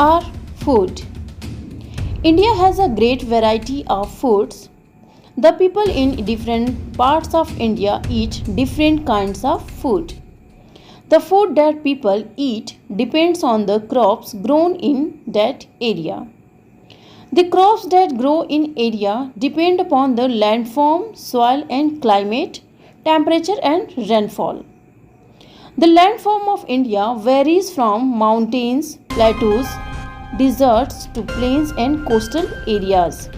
Our food. India has a great variety of foods. The people in different parts of India eat different kinds of food. The food that people eat depends on the crops grown in that area. The crops that grow in area depend upon the landform, soil and climate, temperature and rainfall. The landform of India varies from mountains, plateaus, deserts to plains and coastal areas.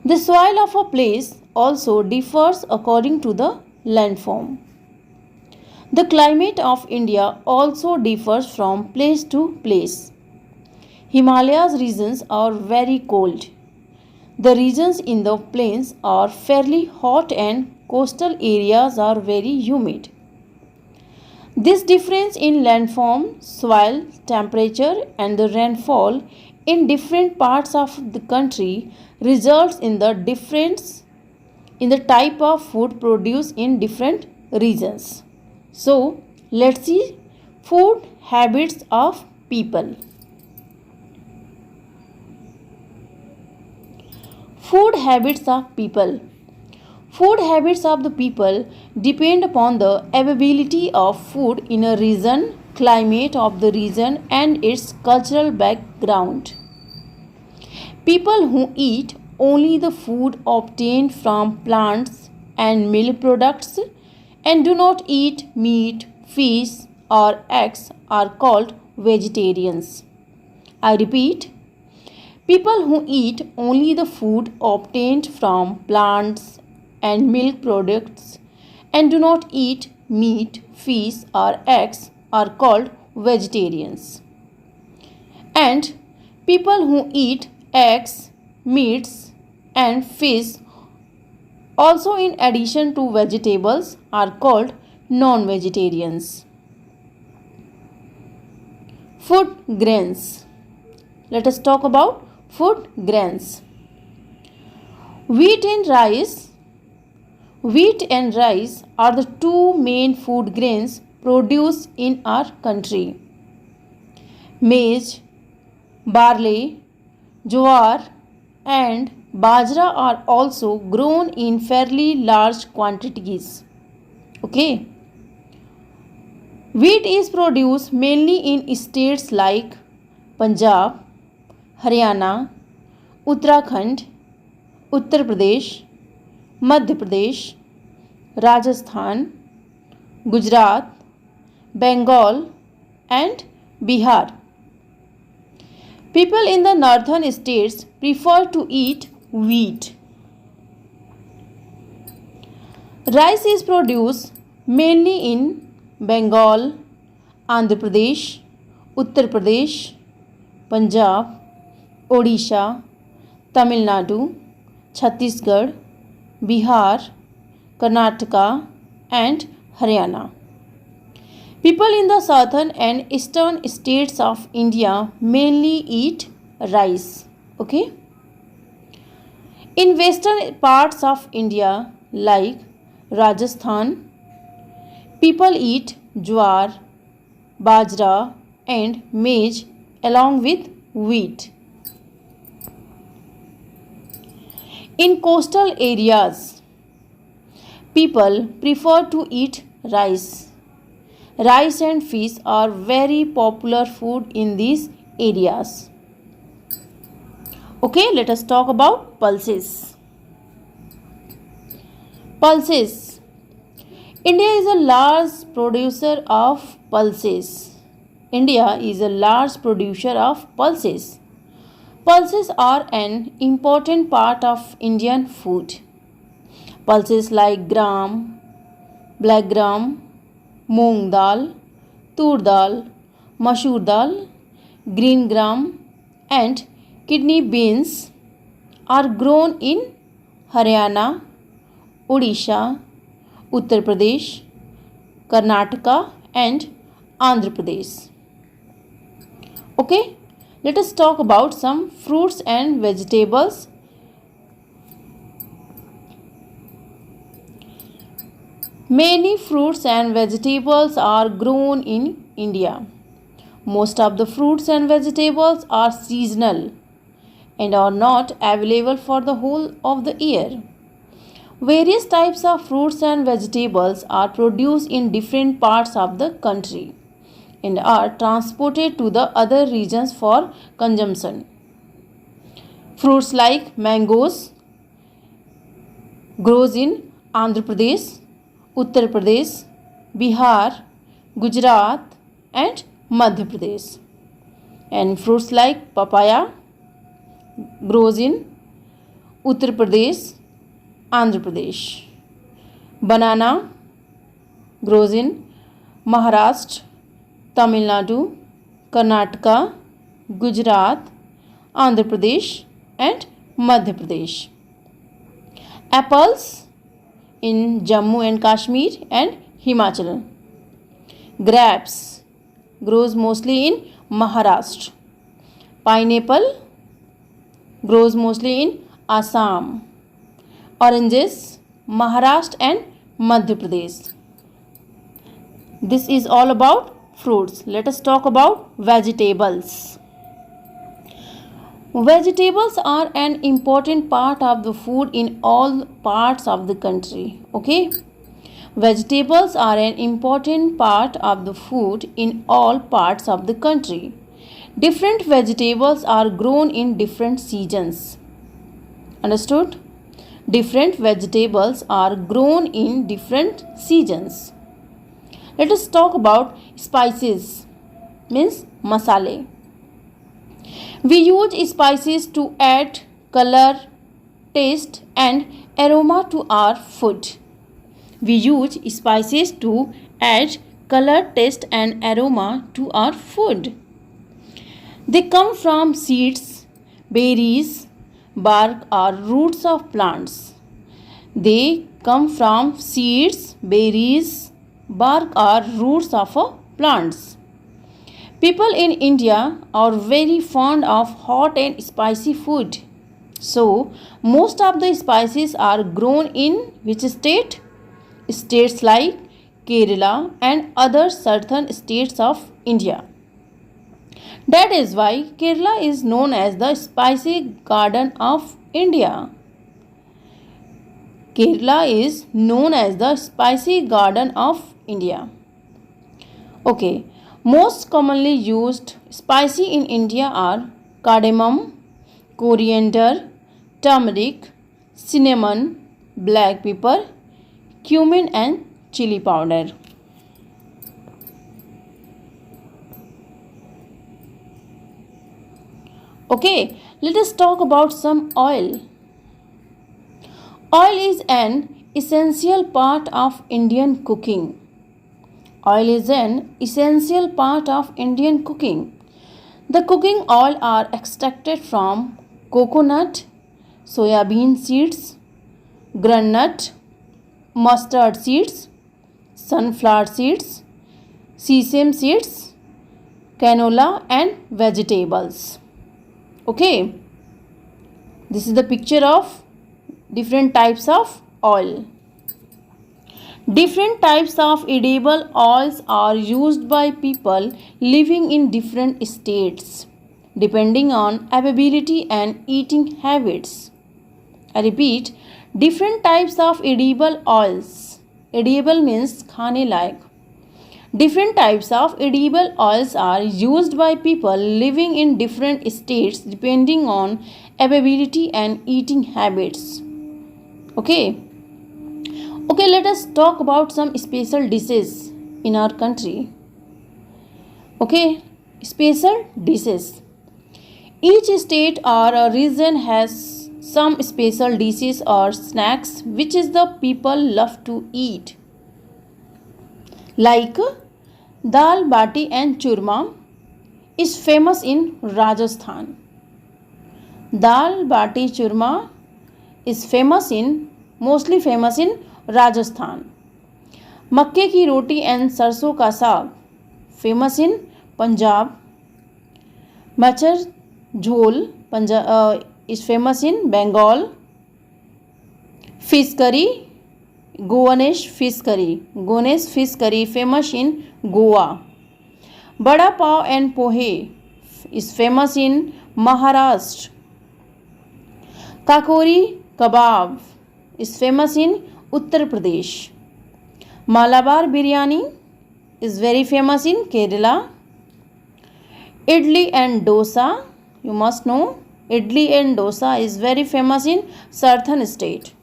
The soil of a place also differs according to the landform. The climate of India also differs from place to place. Himalayas regions are very cold. The regions in the plains are fairly hot and coastal areas are very humid. This difference in landform, soil, temperature and the rainfall in different parts of the country results in the difference in the type of food produced in different regions. So, let's see food habits of people. Food habits of people. Food habits of the people depend upon the availability of food in a region, climate of the region, and its cultural background. People who eat only the food obtained from plants and milk products and do not eat meat, fish, or eggs are called vegetarians. I repeat, people who eat only the food obtained from plants and milk products and do not eat meat, fish, or eggs are called vegetarians. And people who eat eggs, meats, and fish also in addition to vegetables are called non-vegetarians. Food grains. Let us talk about food grains. Wheat and rice. Wheat and rice are the two main food grains produced in our country. Maize, barley, jowar and bajra are also grown in fairly large quantities. Okay. Wheat is produced mainly in states like Punjab, Haryana, Uttarakhand, Uttar Pradesh, Madhya Pradesh, Rajasthan, Gujarat, Bengal and Bihar. People in the northern states prefer to eat wheat. Rice is produced mainly in Bengal, Andhra Pradesh, Uttar Pradesh, Punjab, Odisha, Tamil Nadu, Chhattisgarh, Bihar, Karnataka and Haryana. People in the southern and eastern states of India mainly eat rice. Okay. In western parts of India like Rajasthan, people eat jowar, bajra and maize along with wheat. In coastal areas, people prefer to eat rice. Rice and fish are very popular food in these areas. Okay, let us talk about pulses. Pulses. India is a large producer of pulses. India is a large producer of pulses. Pulses are an important part of Indian food. Pulses like gram, black gram, moong dal, tur dal, masoor dal, green gram and kidney beans are grown in Haryana, Odisha, Uttar Pradesh, Karnataka and Andhra Pradesh. Okay, let us talk about some fruits and vegetables. Many fruits and vegetables are grown in India. Most of the fruits and vegetables are seasonal and are not available for the whole of the year. Various types of fruits and vegetables are produced in different parts of the country and are transported to the other regions for consumption. Fruits like mangoes grows in Andhra Pradesh, Uttar Pradesh, Bihar, Gujarat and Madhya Pradesh. And fruits like papaya grows in Uttar Pradesh, Andhra Pradesh. Banana grows in Maharashtra, Tamil Nadu, Karnataka, Gujarat, Andhra Pradesh and Madhya Pradesh. Apples in Jammu and Kashmir and Himachal. Grapes grows mostly in Maharashtra. Pineapple grows mostly in Assam. Oranges, Maharashtra and Madhya Pradesh. This is all about fruits. Let us talk about vegetables. Vegetables are an important part of the food in all parts of the country. Okay? Vegetables are an important part of the food in all parts of the country. Different vegetables are grown in different seasons. Understood? Different vegetables are grown in different seasons. Let us talk about spices, means masale. We use spices to add color, taste and aroma to our food. We use spices to add color, taste and aroma to our food. They come from seeds, berries, bark or roots of plants. They come from seeds, berries, bark or roots of plants. People in India are very fond of hot and spicy food. So, most of the spices are grown in which state? States like Kerala and other southern states of India. That is why Kerala is known as the spicy garden of India. Kerala is known as the spicy garden of India. Okay, most commonly used spicy in India are cardamom, coriander, turmeric, cinnamon, black pepper, cumin and chili powder. Okay, let us talk about some oil. Oil is an essential part of Indian cooking. Oil is an essential part of Indian cooking. The cooking oil are extracted from coconut, soybean seeds, groundnut, mustard seeds, sunflower seeds, sesame seeds, canola and vegetables. Okay, this is the picture of different types of oil. Different types of edible oils are used by people living in different states depending on availability and eating habits. I repeat, different types of edible oils. Edible means khane layak. Different types of edible oils are used by people living in different states depending on availability and eating habits. Okay. Okay, let us talk about some special dishes in our country. Okay, special dishes. Each state or a region has some special dishes or snacks which is the people love to eat. Like dal bati and churma is famous in Rajasthan. Dal bati churma is mostly famous in Rajasthan. मक्के की रोटी and सरसों का साग famous in Punjab. Macher jhol is famous in Bengal. Fish curry Goanese fish curry famous in Goa. Bada pav and pohe is famous in Maharashtra. Kakori kebab is famous in Uttar Pradesh. Malabar biryani is very famous in Kerala. Idli and dosa, you must know, idli and dosa is very famous in southern state.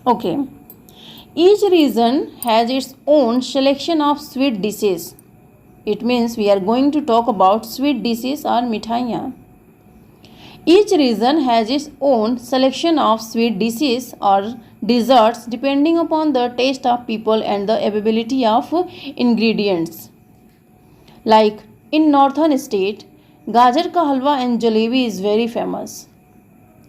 Okay. Each region has its own selection of sweet dishes. It means we are going to talk about sweet dishes or mithaiyan. Each region has its own selection of sweet dishes or desserts depending upon the taste of people and the availability of ingredients. Like in northern state, gajar ka halwa and jalebi is very famous.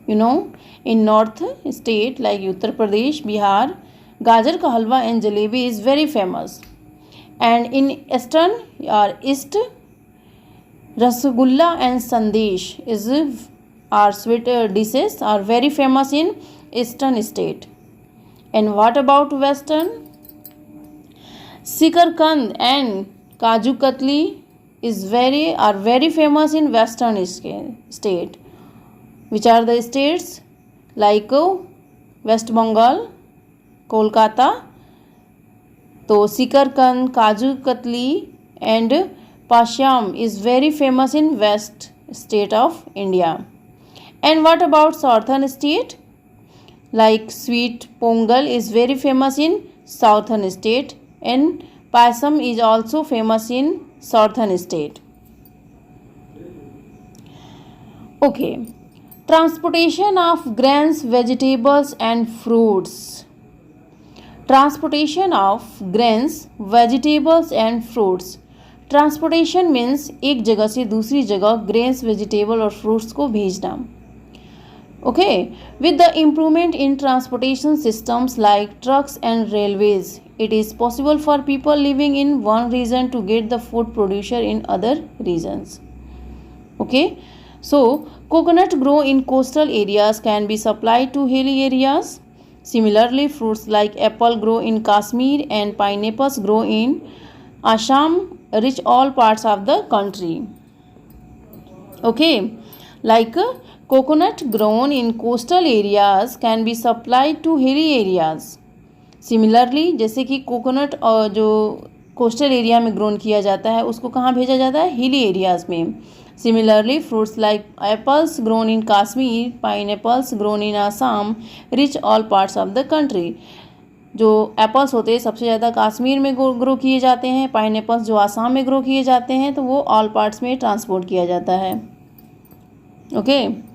You know, in north state like Uttar Pradesh, Bihar, gajar ka halwa and jalebi is very famous. And in eastern or east, rasgulla and sandesh are sweet dishes are very famous in eastern state. And what about western? Sikarkand and Kaju Katli are very famous in western state. Which are the states? Like West Bengal, Kolkata. So Sikarkand, Kaju Katli and Pashyam is very famous in west state of India. And what about southern state? Like sweet pongal is very famous in southern state and Payasam is also famous in southern state. Okay. Transportation of grains, vegetables and fruits. Transportation of grains, vegetables and fruits. Transportation means एक जगह से दूसरी जगह grains, vegetable और fruits को भेजना. Okay, with the improvement in transportation systems like trucks and railways, it is possible for people living in one region to get the food produced in other regions. Okay, so coconut grown in coastal areas can be supplied to hilly areas. Similarly, fruits like apple grow in Kashmir and pineapples grow in Assam reach all parts of the country. Okay, like coconut grown in coastal areas can be supplied to hilly areas. Similarly, जैसे कि coconut जो coastal area में grown किया जाता है उसको कहाँ भेजा जाता है? हिली एरियाज में. Similarly, fruits like apples grown in Kashmir, pineapples grown in Assam reach all parts of the country. जो एप्पल्स होते हैं सबसे ज़्यादा कश्मीर में ग्रो किए जाते हैं, पाइनएप्पल्स जो आसाम में ग्रो किए जाते हैं तो वो ऑल पार्ट्स में ट्रांसपोर्ट किया जाता है. ओके.